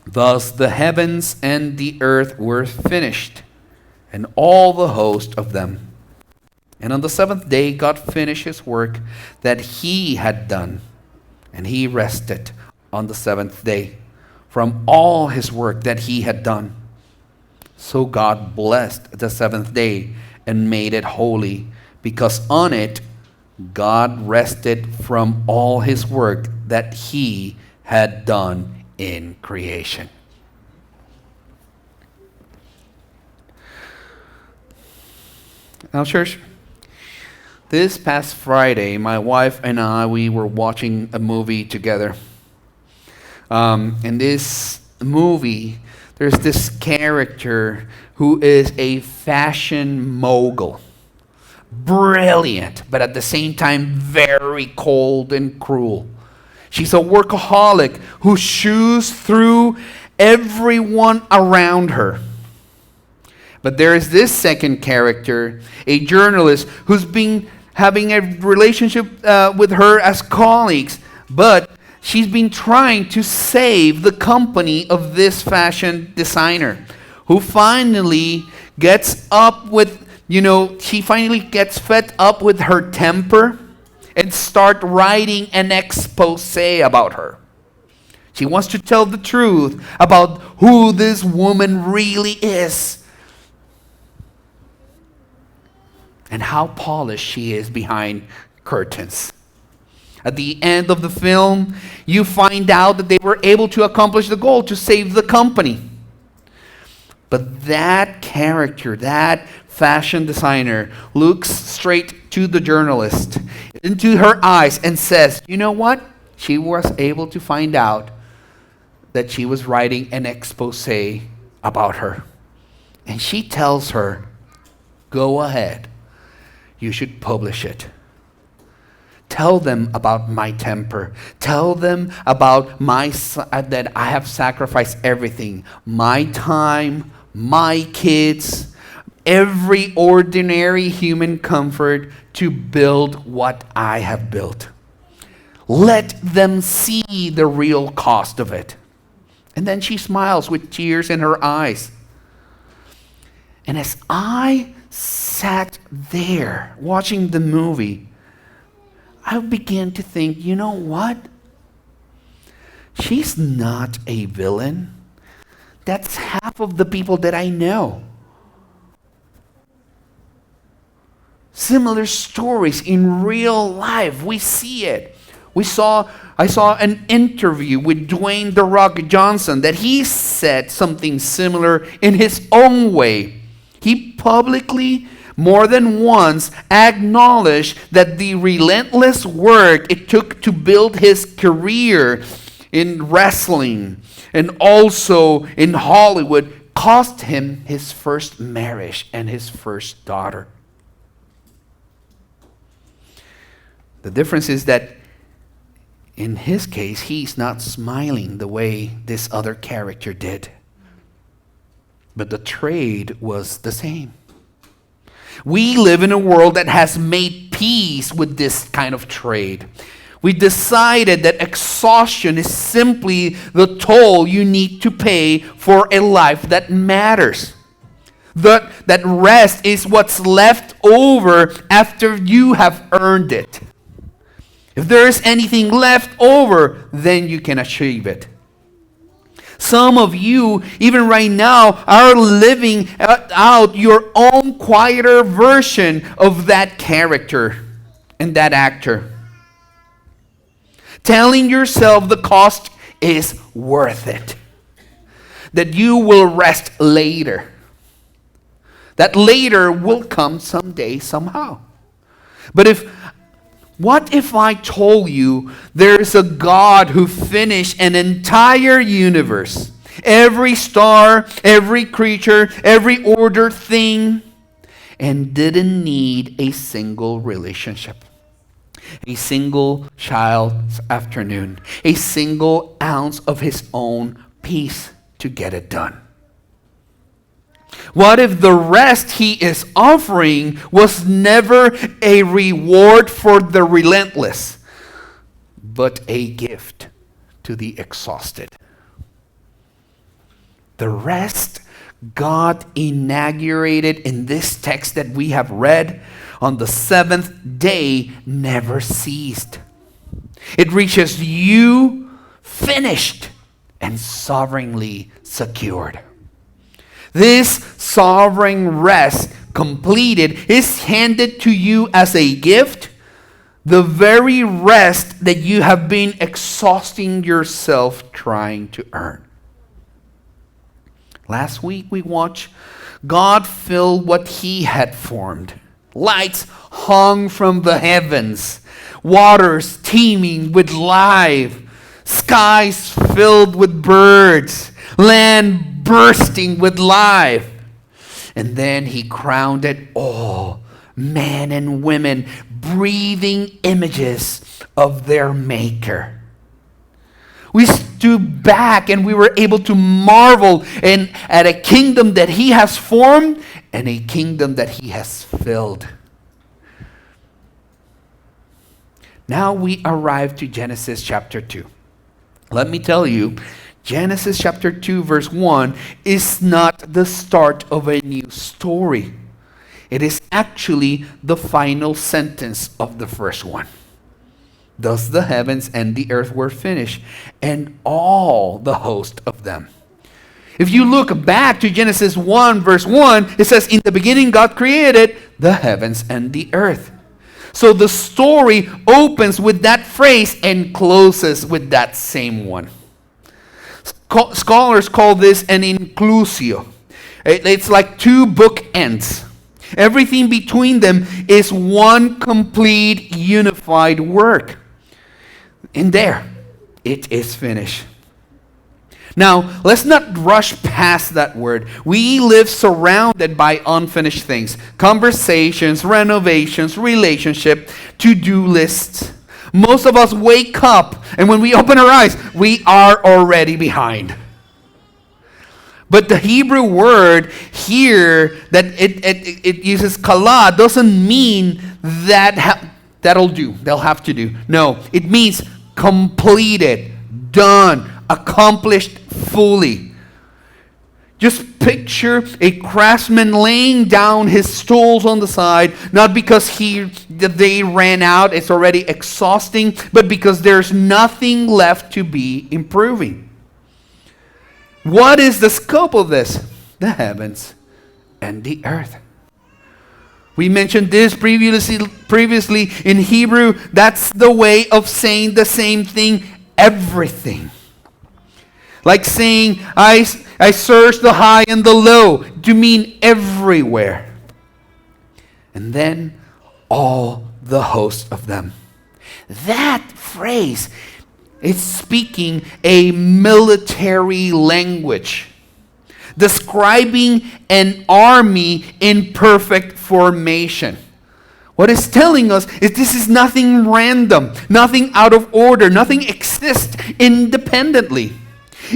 Thus the heavens and the earth were finished, and all the host of them. And on the seventh day God finished his work that he had done, and he rested on the seventh day from all his work that he had done. So God blessed the seventh day and made it holy, because on it God rested from all his work that he had done in creation. Now, church, this past Friday, my wife and I, we were watching a movie together. In this movie, there's this character who is a fashion mogul. Brilliant, but at the same time, very cold and cruel. She's a workaholic who chews through everyone around her. But there is this second character, a journalist who's been having a relationship with her as colleagues, but she's been trying to save the company of this fashion designer, who finally gets up with, she finally gets fed up with her temper and start writing an expose about her. She wants to tell the truth about who this woman really is and how polished she is behind curtains. At the end of the film, you find out that they were able to accomplish the goal to save the company. But that character, that fashion designer, looks straight to the journalist, into her eyes, and says, you know what? She was able to find out that she was writing an expose about her. And she tells her, go ahead. You should publish it. Tell them about my temper. Tell them about that I have sacrificed everything. My time, my kids, every ordinary human comfort to build what I have built. Let them see the real cost of it. And then she smiles with tears in her eyes. And as I sat there watching the movie, I began to think, you know what? She's not a villain. That's half of the people that I know. Similar stories in real life. We see it. I saw an interview with Dwayne "The Rock" Johnson that he said something similar in his own way. He publicly, more than once, acknowledged that the relentless work it took to build his career in wrestling and also in Hollywood cost him his first marriage and his first daughter. The difference is that in his case, he's not smiling the way this other character did. But the trade was the same. We live in a world that has made peace with this kind of trade. We decided that exhaustion is simply the toll you need to pay for a life that matters. That rest is what's left over after you have earned it. If there is anything left over, then you can achieve it. Some of you, even right now, are living out your own quieter version of that character and that actor. Telling yourself the cost is worth it. That you will rest later. That later will come someday, somehow. But what if I told you there's a God who finished an entire universe? Every star, every creature, every ordered thing, and didn't need a single relationship, a single child's afternoon, a single ounce of his own peace to get it done? What if the rest he is offering was never a reward for the relentless, but a gift to the exhausted? The rest God inaugurated in this text that we have read on the seventh day never ceased. It reaches you finished and sovereignly secured. This sovereign rest completed is handed to you as a gift, the very rest that you have been exhausting yourself trying to earn. Last week we watched God fill what He had formed. Lights hung from the heavens, waters teeming with life, skies filled with birds, land bursting with life. And then He crowned it all, men and women, breathing images of their Maker. We stood back and we were able to marvel at a kingdom that He has formed and a kingdom that He has filled. Now we arrive to Genesis chapter 2. Let me tell you, Genesis chapter 2 verse 1 is not the start of a new story. It is actually the final sentence of the first one. Thus the heavens and the earth were finished, and all the host of them. If you look back to Genesis 1 verse 1, it says, in the beginning God created the heavens and the earth. So the story opens with that phrase and closes with that same one. Scholars call this an inclusio. It's like two bookends. Everything between them is one complete unified work. And there, it is finished. Now, let's not rush past that word. We live surrounded by unfinished things. Conversations, renovations, relationship, to-do lists. Most of us wake up, and when we open our eyes, we are already behind. But the Hebrew word here that it uses kala doesn't mean that that'll do. They'll have to do. No, it means completed, done, accomplished fully. Just picture a craftsman laying down his tools on the side, not because they ran out, it's already exhausting, but because there's nothing left to be improving. What is the scope of this? The heavens and the earth. We mentioned this previously in Hebrew. That's the way of saying the same thing, everything. Like saying, I searched the high and the low, to mean everywhere. And then all the host of them. That phrase is speaking a military language, describing an army in perfect formation. What it's telling us is this is nothing random, nothing out of order, nothing exists independently.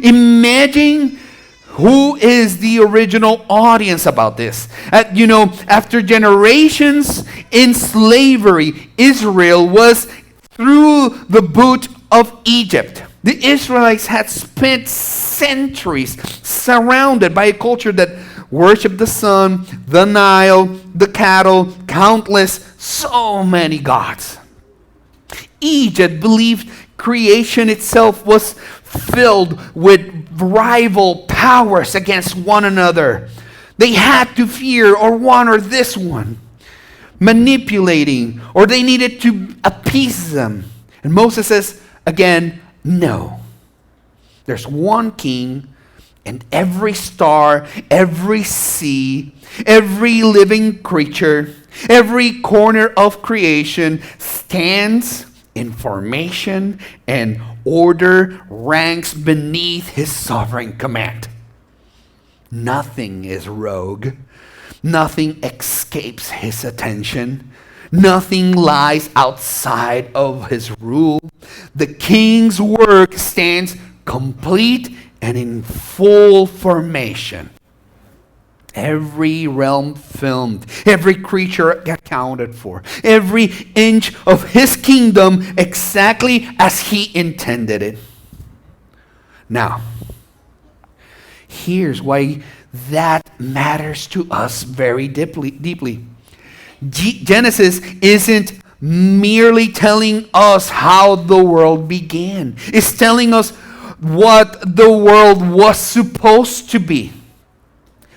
Imagine who is the original audience about this. After generations in slavery, Israel was through the boot of Egypt. The Israelites had spent centuries surrounded by a culture that worshiped the sun, the Nile, the cattle, so many gods. Egypt believed creation itself was filled with rival powers against one another. They had to fear or one or this one, manipulating, or they needed to appease them. And Moses says, again, no. There's one king, and every star, every sea, every living creature, every corner of creation stands in formation and order, ranks beneath his sovereign command. Nothing is rogue. Nothing escapes his attention. Nothing lies outside of his rule. The king's work stands complete and in full formation. Every realm filmed, every creature accounted for, every inch of his kingdom exactly as he intended it. Now, Here's why that matters to us very deeply. Genesis isn't merely telling us how the world began. It's telling us what the world was supposed to be.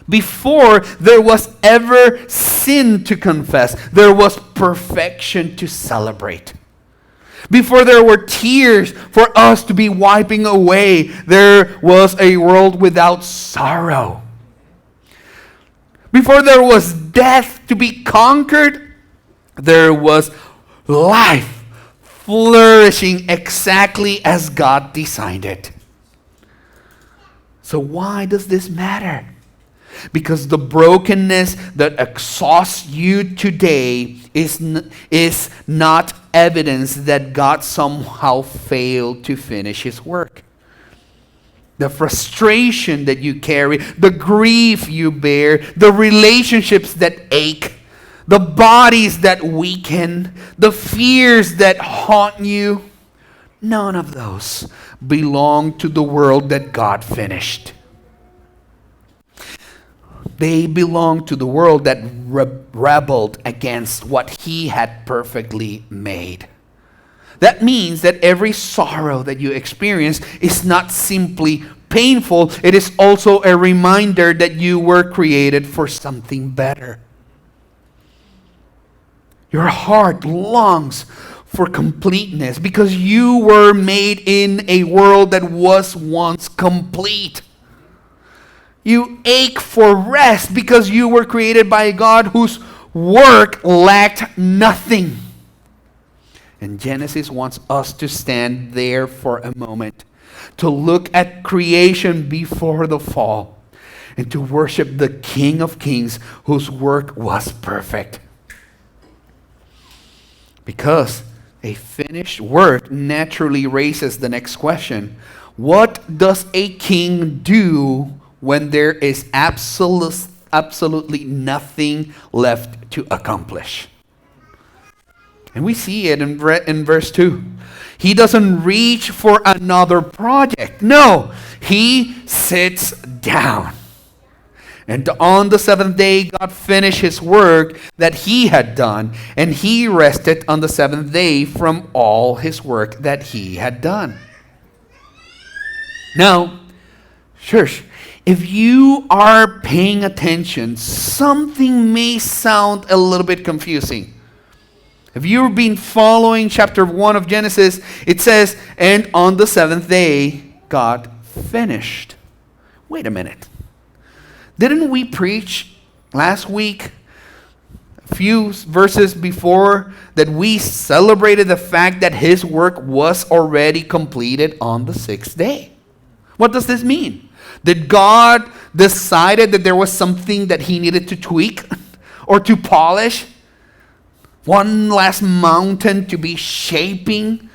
Before there was ever sin to confess, there was perfection to celebrate. Before there were tears for us to be wiping away, there was a world without sorrow. Before there was death to be conquered, there was life flourishing exactly as God designed it. So why does this matter? Because the brokenness that exhausts you today is not evidence that God somehow failed to finish His work. The frustration that you carry, the grief you bear, the relationships that ache, the bodies that weaken, the fears that haunt you, none of those belong to the world that God finished. They belong to the world that rebelled against what He had perfectly made. That means that every sorrow that you experience is not simply painful, it is also a reminder that you were created for something better. Your heart longs for completeness because you were made in a world that was once complete. You ache for rest because you were created by a God whose work lacked nothing. And Genesis wants us to stand there for a moment, to look at creation before the fall, and to worship the King of Kings whose work was perfect. Because a finished work naturally raises the next question. What does a king do when there is absolutely nothing left to accomplish? And we see it in verse 2. He doesn't reach for another project. No, he sits down. And on the seventh day, God finished His work that He had done, and He rested on the seventh day from all His work that He had done. Now, church, if you are paying attention, something may sound a little bit confusing. If you've been following chapter 1 of Genesis, it says, and on the seventh day, God finished. Wait a minute. Didn't we preach last week, a few verses before, that we celebrated the fact that His work was already completed on the sixth day? What does this mean? Did God decided that there was something that He needed to tweak or to polish? One last mountain to be shaping?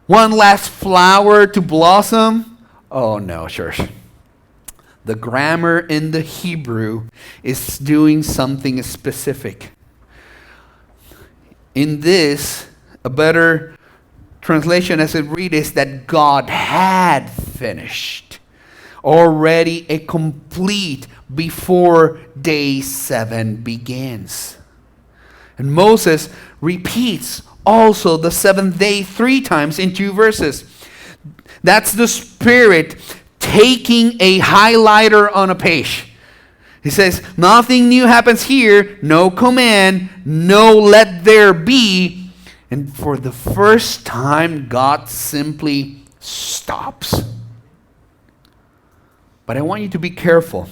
One last flower to blossom? Oh no, church. The grammar in the Hebrew is doing something specific. In this, a better translation as it reads is that God had finished, already a complete before day 7 begins. And Moses repeats also the seventh day 3 times in 2 verses. That's the Spirit taking a highlighter on a page. He says, nothing new happens here, no command, no let there be. And for the first time, God simply stops. But I want you to be careful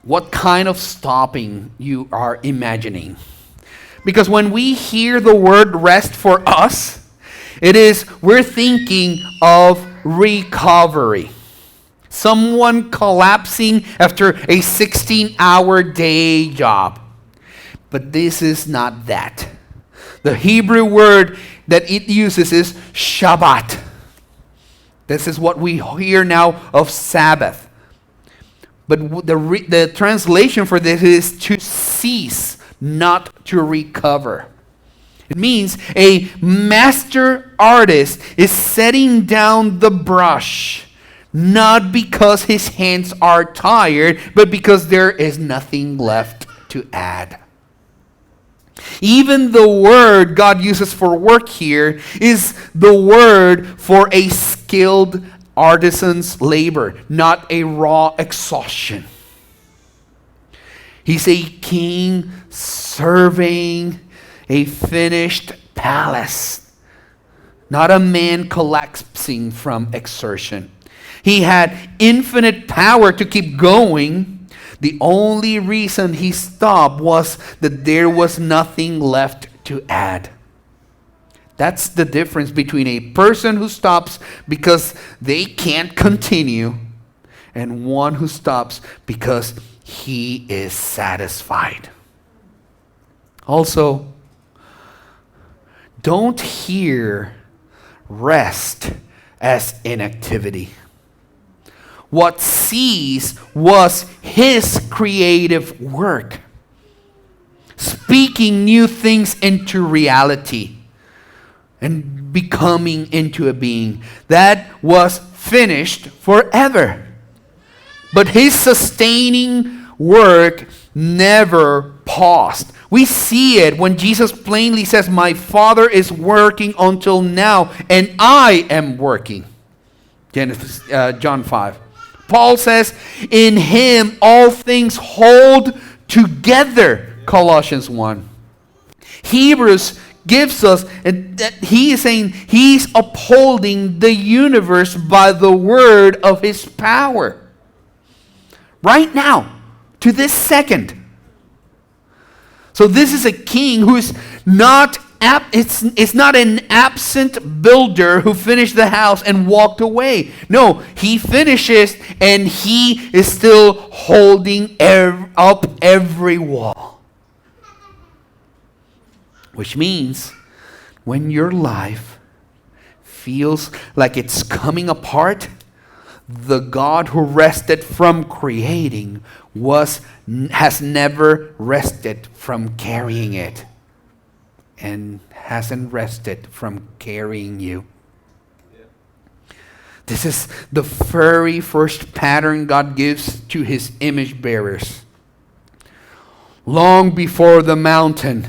what kind of stopping you are imagining. Because when we hear the word rest for us, we're thinking of recovery. Someone collapsing after a 16-hour day job. But this is not that. The Hebrew word that it uses is Shabbat. This is what we hear now of Sabbath. But the translation for this is to cease, not to recover. It means a master artist is setting down the brush, not because his hands are tired, but because there is nothing left to add. Even the word God uses for work here is the word for a skilled artisan's labor, not a raw exhaustion. He's a king serving a finished palace, not a man collapsing from exertion. He had infinite power to keep going. The only reason he stopped was that there was nothing left to add. That's the difference between a person who stops because they can't continue and one who stops because he is satisfied. Also, don't hear rest as inactivity. What ceased was his creative work, speaking new things into reality and becoming into a being that was finished forever. But his sustaining work never paused. We see it when Jesus plainly says, "My Father is working until now, and I am working." John 5. Paul says, "In him all things hold together," Colossians 1. Hebrews gives us, and that he is saying he's upholding the universe by the word of his power. Right now, to this second. So this is a king who is not it's not an absent builder who finished the house and walked away. No, he finishes and he is still holding up every wall. Which means when your life feels like it's coming apart, the God who rested from creating has never rested from carrying it, and hasn't rested from carrying you. This is the very first pattern God gives to his image bearers. Long before the mountain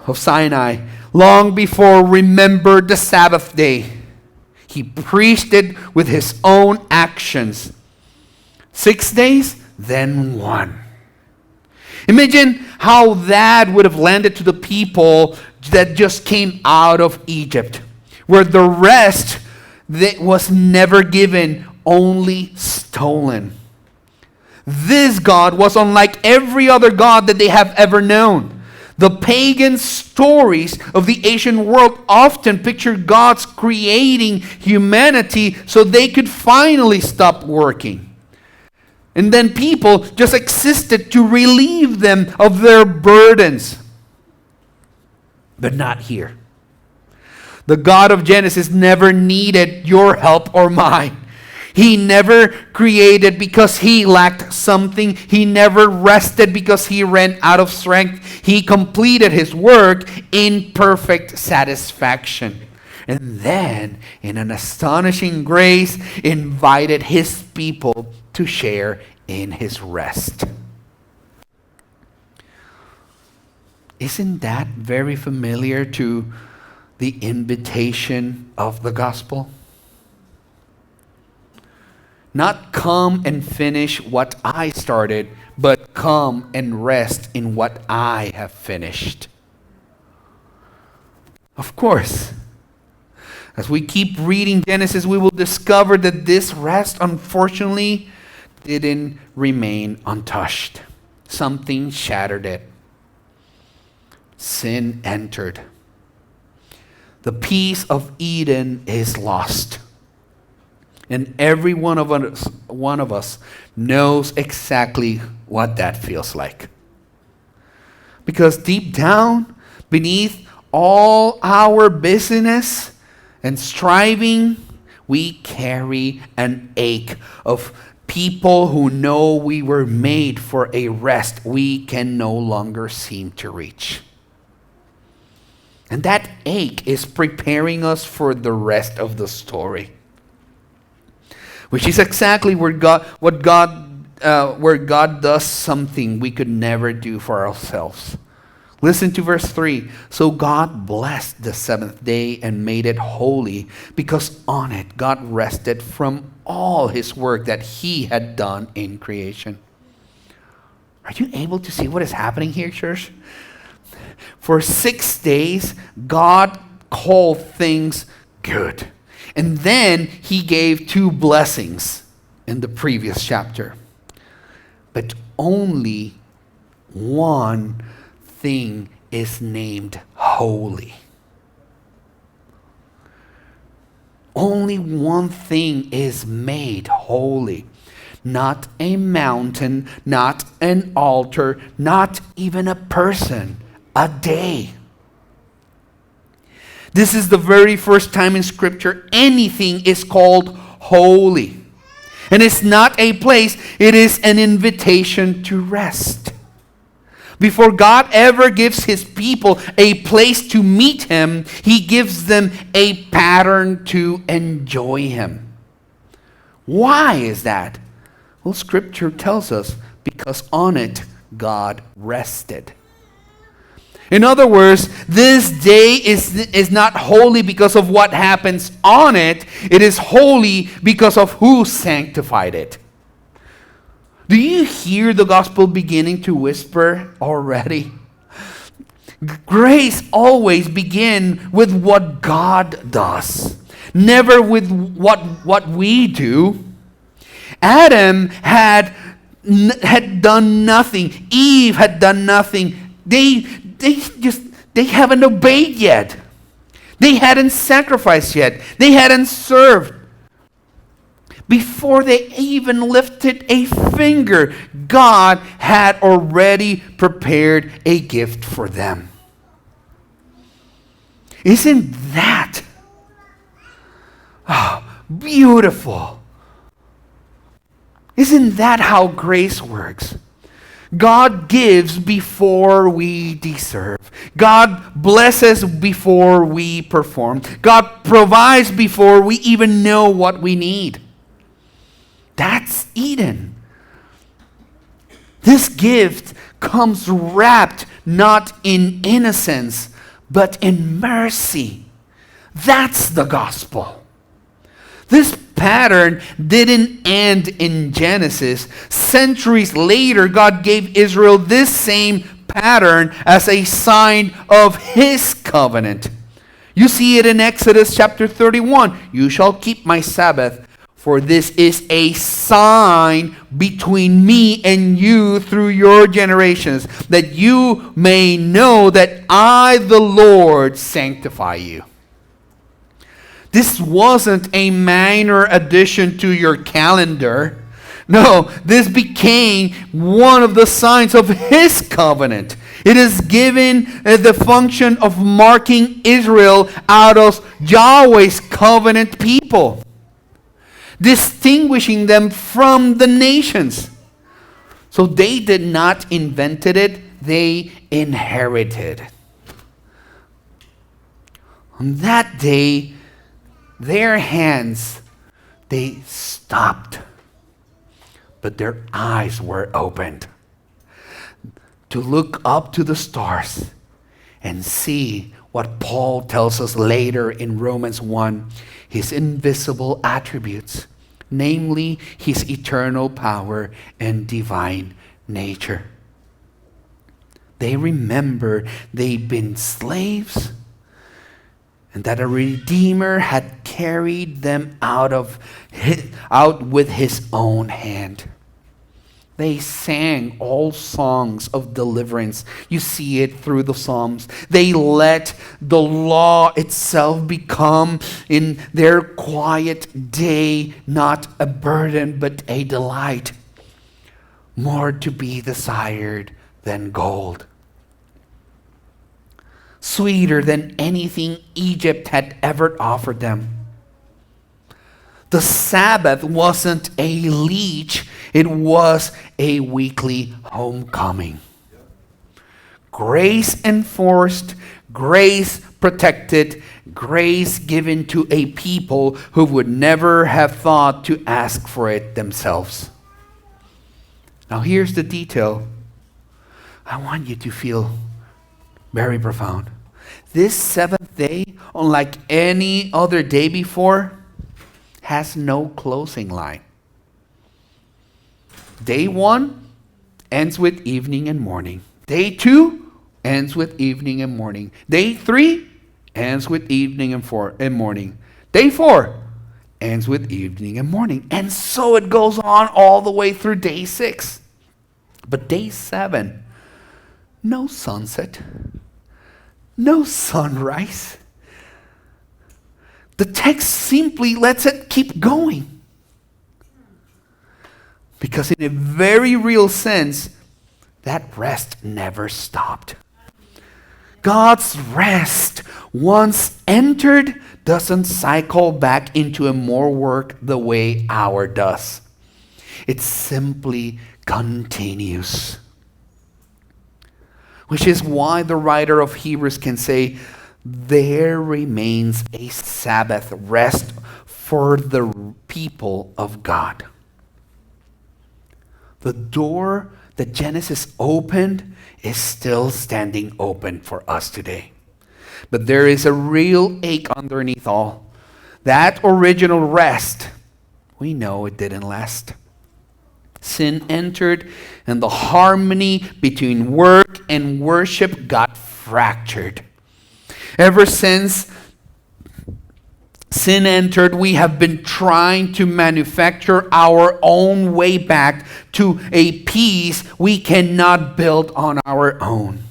of Sinai, long before remember the Sabbath day, he preached it with his own actions. 6 days, then one. Imagine how that would have landed to the people that just came out of Egypt, where the rest that was never given, only stolen. This God was unlike every other God that they have ever known. The pagan stories of the ancient world often pictured gods creating humanity so they could finally stop working. And then people just existed to relieve them of their burdens. But not here. The God of Genesis never needed your help or mine. He never created because he lacked something. He never rested because he ran out of strength. He completed his work in perfect satisfaction. And then, in an astonishing grace, invited his people to share in his rest. Isn't that very familiar to the invitation of the gospel? Not come and finish what I started, but come and rest in what I have finished. Of course, as we keep reading Genesis, we will discover that this rest, unfortunately, didn't remain untouched. Something shattered it. Sin entered. The peace of Eden is lost. And every one of us knows exactly what that feels like. Because deep down, beneath all our busyness and striving, we carry an ache of people who know we were made for a rest we can no longer seem to reach. And that ache is preparing us for the rest of the story. which is exactly where God does something we could never do for ourselves. Listen to verse 3. So God blessed the seventh day and made it holy, because on it God rested from all his work that he had done in creation. Are you able to see what is happening here, church? For 6 days, God called things good. And then he gave 2 blessings in the previous chapter. But only one thing is named holy. Only one thing is made holy. Not a mountain, not an altar, not even a person, a day. This is the very first time in Scripture anything is called holy. And it's not a place, it is an invitation to rest. Before God ever gives his people a place to meet him, he gives them a pattern to enjoy him. Why is that? Well, Scripture tells us, because on it God rested. In other words, this day is not holy because of what happens on it. It is holy because of who sanctified it. Do you hear the gospel beginning to whisper already? Grace always begins with what God does, never with what we do. Adam had done nothing. Eve had done nothing. They haven't obeyed yet. They hadn't sacrificed yet. They hadn't served. Before they even lifted a finger, God had already prepared a gift for them. Isn't that beautiful? Isn't that how grace works? God gives before we deserve. God blesses before we perform. God provides before we even know what we need. That's Eden. This gift comes wrapped not in innocence, but in mercy. That's the gospel. This pattern didn't end in Genesis. Centuries later, God gave Israel this same pattern as a sign of his covenant. You see it in Exodus chapter 31. You shall keep my Sabbath, for this is a sign between me and you through your generations, that you may know that I, the Lord, sanctify you. This wasn't a minor addition to your calendar. No, this became one of the signs of his covenant. It is given the function of marking Israel out of Yahweh's covenant people, distinguishing them from the nations. So they did not invent it, they inherited. On that day, their hands, they stopped, but their eyes were opened to look up to the stars and see what Paul tells us later in Romans 1, his invisible attributes, namely his eternal power and divine nature. They remember they've been slaves, and that a Redeemer had carried them out with his own hand. They sang all songs of deliverance. You see it through the Psalms. They let the law itself become in their quiet day not a burden but a delight, more to be desired than gold, sweeter than anything Egypt had ever offered them. The Sabbath wasn't a leech, it was a weekly homecoming. Grace enforced, grace protected, grace given to a people who would never have thought to ask for it themselves. Now here's the detail. I want you to feel very profound. This seventh day, unlike any other day before, has no closing line. Day 1 ends with evening and morning. Day 2 ends with evening and morning. Day 3 ends with evening and morning. Day 4 ends with evening and morning. And so it goes on all the way through day 6. But day 7, no sunset, no sunrise. The text simply lets it keep going. Because in a very real sense, that rest never stopped. God's rest, once entered, doesn't cycle back into a more work the way ours does. It simply continues. Which is why the writer of Hebrews can say, there remains a Sabbath rest for the people of God. The door that Genesis opened is still standing open for us today. But there is a real ache underneath all. That original rest, we know it didn't last. Sin entered, and the harmony between work and worship got fractured. Ever since sin entered, we have been trying to manufacture our own way back to a peace we cannot build on our own.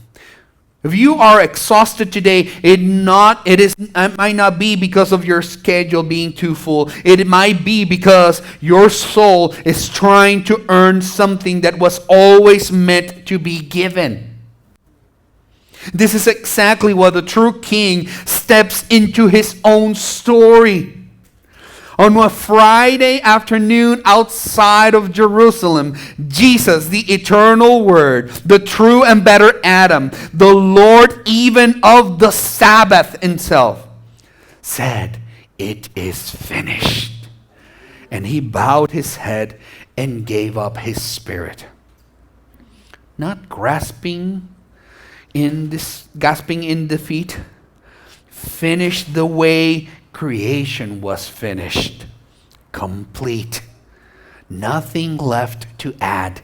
If you are exhausted today, it might not be because of your schedule being too full. It might be because your soul is trying to earn something that was always meant to be given. This is exactly what the true king steps into his own story. On a Friday afternoon outside of Jerusalem, Jesus, the eternal Word, the true and better Adam, the Lord even of the Sabbath himself, said, "It is finished." And he bowed his head and gave up his spirit. Not grasping in defeat, finished the way creation was finished, complete, nothing left to add.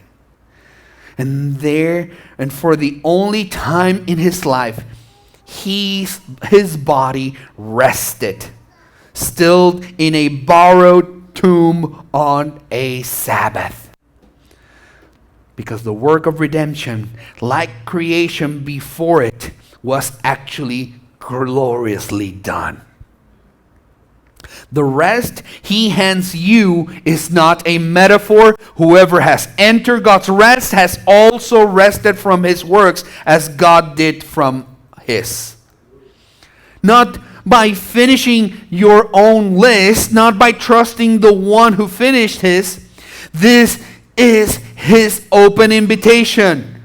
And for the only time in his life, his body rested, still in a borrowed tomb on a Sabbath. Because the work of redemption, like creation before it, was actually gloriously done. The rest he hands you is not a metaphor. Whoever has entered God's rest has also rested from his works as God did from his. Not by finishing your own list, not by trusting the one who finished his. This is his open invitation.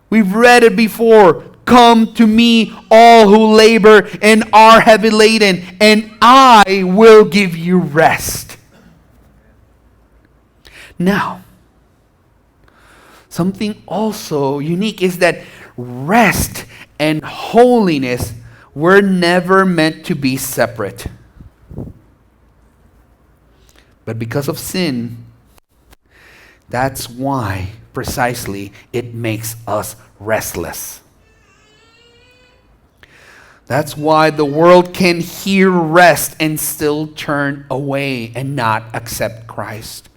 We've read it before. Come to me, all who labor and are heavy laden, and I will give you rest. Now, something also unique is that rest and holiness were never meant to be separate. But because of sin, that's why precisely it makes us restless. That's why the world can hear rest and still turn away and not accept Christ.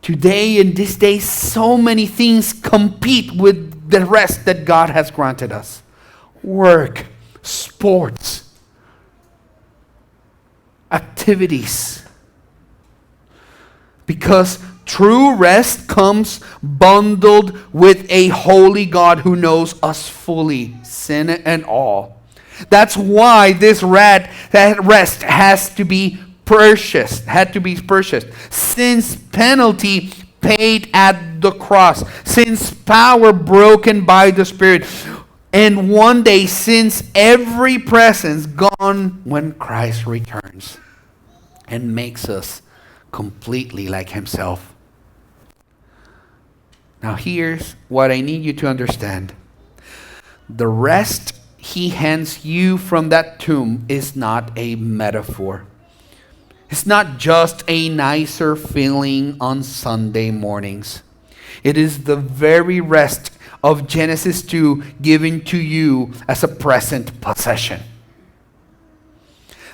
Today, in this day, so many things compete with the rest that God has granted us. Work, sports, activities. Because true rest comes bundled with a holy God who knows us fully, sin and all. That's why that rest has to be purchased, Sin's penalty paid at the cross, sin's power broken by the Spirit. And one day, since every presence gone when Christ returns and makes us completely like himself. Now here's what I need you to understand. The rest he hands you from that tomb is not a metaphor. It's not just a nicer feeling on Sunday mornings. It is the very rest of Genesis 2 given to you as a present possession.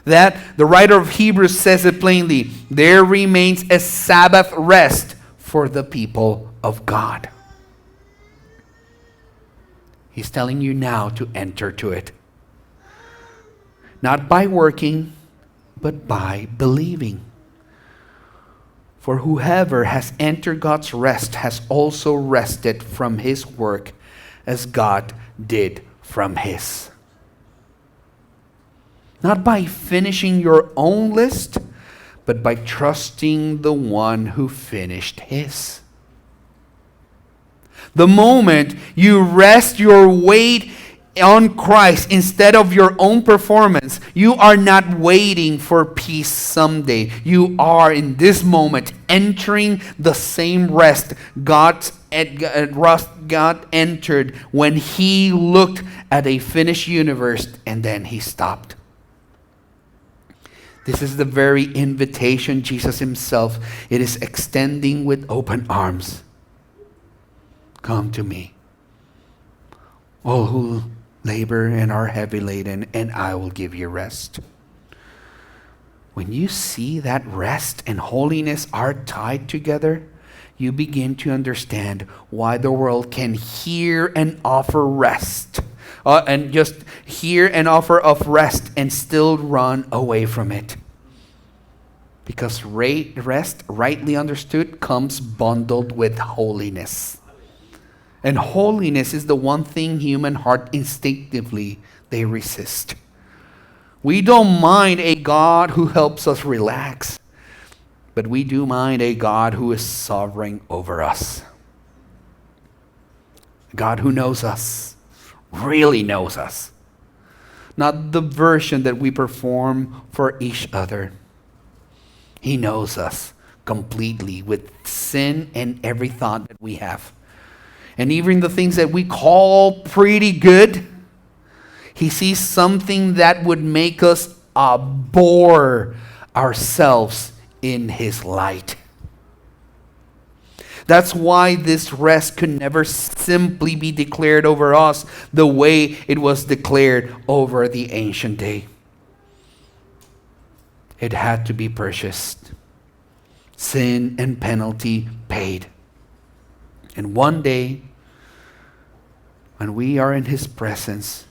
That the writer of Hebrews says it plainly, there remains a Sabbath rest for the people of God. He's telling you now to enter to it. Not by working, but by believing. For whoever has entered God's rest has also rested from his work as God did from his. Not by finishing your own list, but by trusting the one who finished his. The moment you rest your weight on Christ instead of your own performance, you are not waiting for peace someday. You are in this moment entering the same rest God entered when he looked at a finished universe and then he stopped. This is the very invitation Jesus himself is extending with open arms. Come to me, all who labor and are heavy laden, and I will give you rest. When you see that rest and holiness are tied together, you begin to understand why the world can hear and offer rest, and just hear an offer of rest and still run away from it. Because rest, rightly understood, comes bundled with holiness. And holiness is the one thing human heart instinctively they resist. We don't mind a God who helps us relax, but we do mind a God who is sovereign over us. A God who knows us, really knows us. Not the version that we perform for each other. He knows us completely with sin and every thought that we have. And even the things that we call pretty good, he sees something that would make us abhor ourselves in his light. That's why this rest could never simply be declared over us the way it was declared over the ancient day. It had to be purchased. Sin and penalty paid. And one day, when we are in his presence,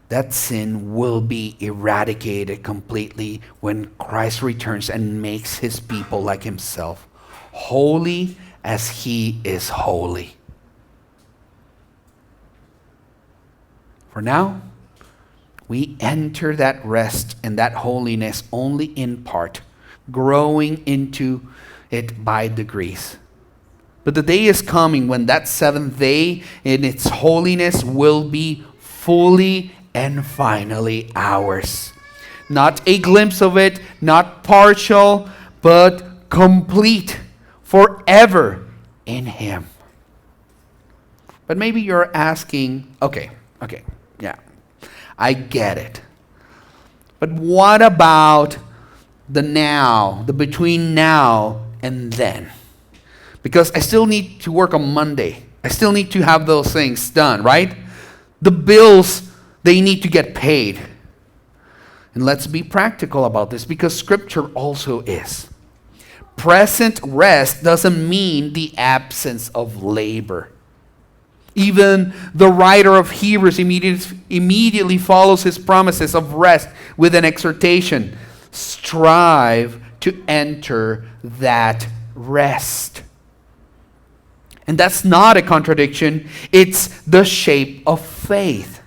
that sin will be eradicated completely when Christ returns and makes his people like himself, holy as he is holy. For now, we enter that rest and that holiness only in part, growing into it by degrees. But the day is coming when that seventh day in its holiness will be fully and finally ours. Not a glimpse of it, not partial, but complete, forever in him. But maybe you're asking, okay, yeah, I get it. But what about the now, the between now and then? Because I still need to work on Monday. I still need to have those things done, right? The bills, they need to get paid. And let's be practical about this because Scripture also is. Present rest doesn't mean the absence of labor. Even the writer of Hebrews immediately follows his promises of rest with an exhortation. Strive to enter that rest. And that's not a contradiction. It's the shape of faith.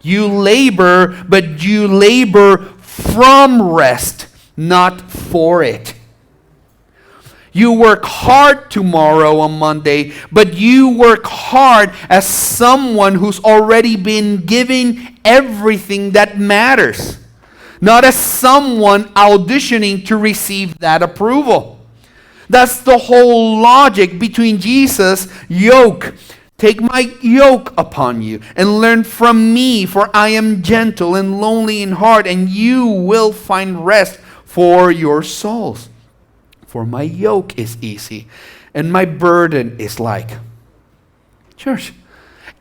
You labor, but you labor from rest, not for it. You work hard tomorrow on Monday, but you work hard as someone who's already been given everything that matters, not as someone auditioning to receive that approval. That's the whole logic between Jesus' yoke. Take my yoke upon you and learn from me, for I am gentle and lowly in heart, and you will find rest for your souls. For my yoke is easy and my burden is light. Church,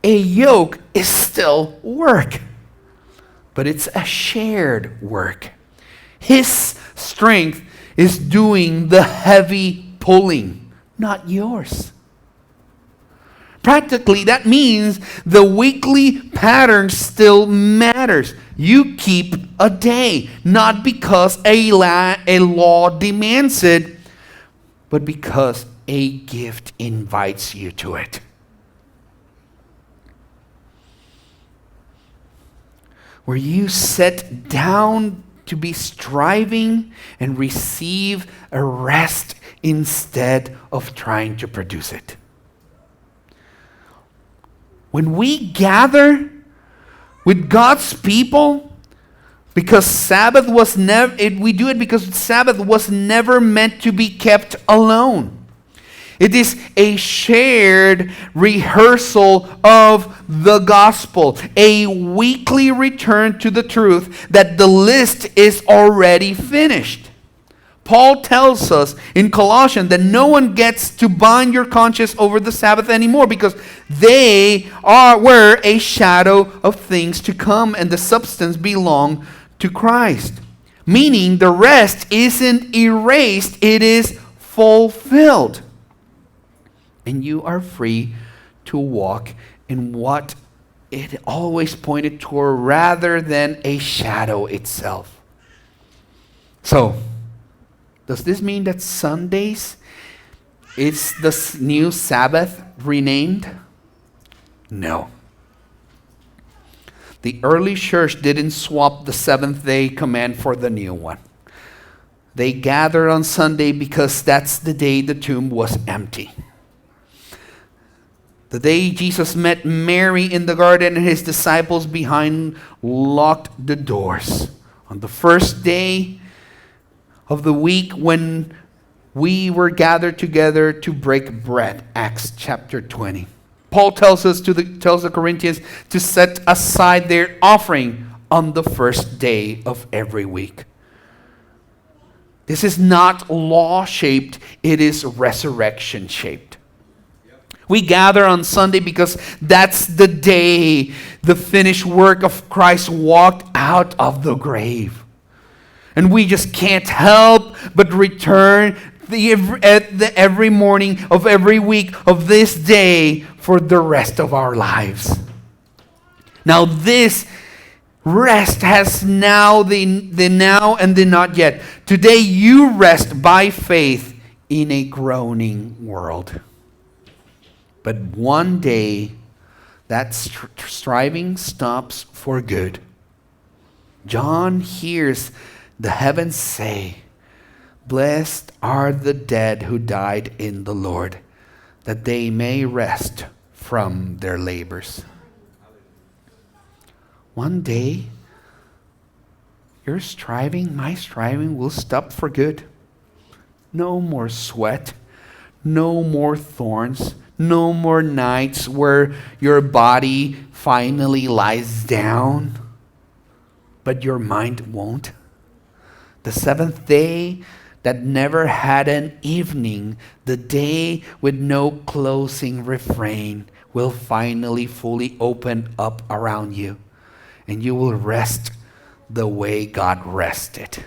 a yoke is still work, but it's a shared work. His strength is doing the heavy pulling, not yours. Practically, that means the weekly pattern still matters. You keep a day, not because a law demands it, but because a gift invites you to it. Where you sit down to be striving and receive a rest instead of trying to produce it. When we gather with God's people, because Sabbath was we do it because Sabbath was never meant to be kept alone. It is a shared rehearsal of the gospel, a weekly return to the truth that the list is already finished. Paul tells us in Colossians that no one gets to bind your conscience over the Sabbath anymore, because they were a shadow of things to come and the substance belong to Christ. Meaning the rest isn't erased, it is fulfilled. And you are free to walk in what it always pointed toward rather than a shadow itself. So, does this mean that Sundays is the new Sabbath renamed? No. The early church didn't swap the seventh day command for the new one. They gathered on Sunday because that's the day the tomb was empty. The day Jesus met Mary in the garden and his disciples behind locked the doors. On the first day of the week when we were gathered together to break bread, Acts chapter 20. Paul tells the Corinthians to set aside their offering on the first day of every week. This is not law-shaped, it is resurrection-shaped. We gather on Sunday because that's the day the finished work of Christ walked out of the grave. And we just can't help but return every morning of every week of this day for the rest of our lives. Now this rest has now the now and the not yet. Today you rest by faith in a groaning world. But one day that striving stops for good. John hears the heavens say, "Blessed are the dead who died in the Lord, that they may rest from their labors." One day, your striving, my striving, will stop for good. No more sweat, no more thorns, no more nights where your body finally lies down, but your mind won't. The seventh day that never had an evening, the day with no closing refrain, will finally fully open up around you, and you will rest the way God rested.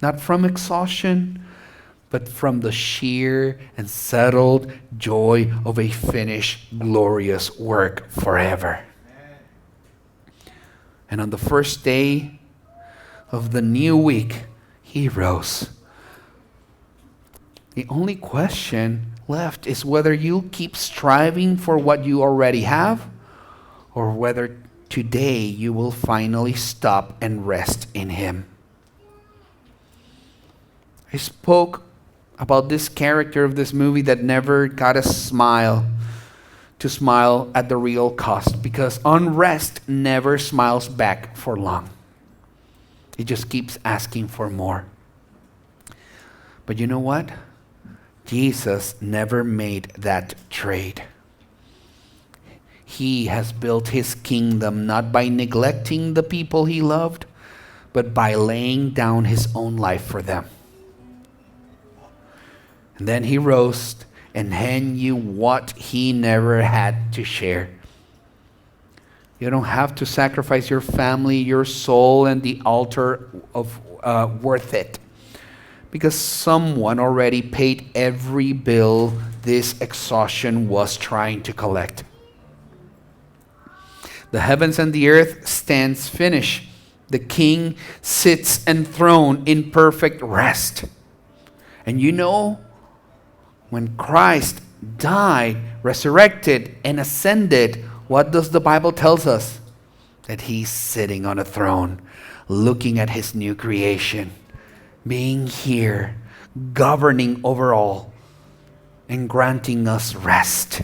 Not from exhaustion, but from the sheer and settled joy of a finished, glorious work forever. And on the first day of the new week, he rose. The only question left is whether you keep striving for what you already have, or whether today you will finally stop and rest in him. I spoke about this character of this movie that never got a smile to smile at the real cost, because unrest never smiles back for long. It just keeps asking for more. But you know what? Jesus never made that trade. He has built his kingdom not by neglecting the people he loved, but by laying down his own life for them. And then he rose and handed you what he never had to share. You don't have to sacrifice your family, your soul, and the altar of worth it, because someone already paid every bill this exhaustion was trying to collect. The heavens and the earth stands finished. The King sits enthroned in perfect rest. And you know, when Christ died, resurrected, and ascended, what does the Bible tells us? That he's sitting on a throne, looking at his new creation, being here, governing over all, and granting us rest.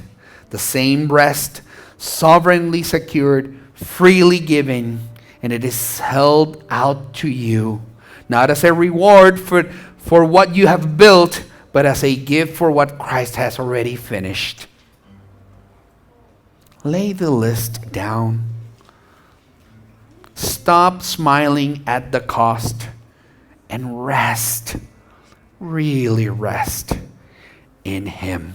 The same rest, sovereignly secured, freely given, and it is held out to you, not as a reward for what you have built, but as a gift for what Christ has already finished. Lay the list down. Stop smiling at the cost and rest, really rest in him.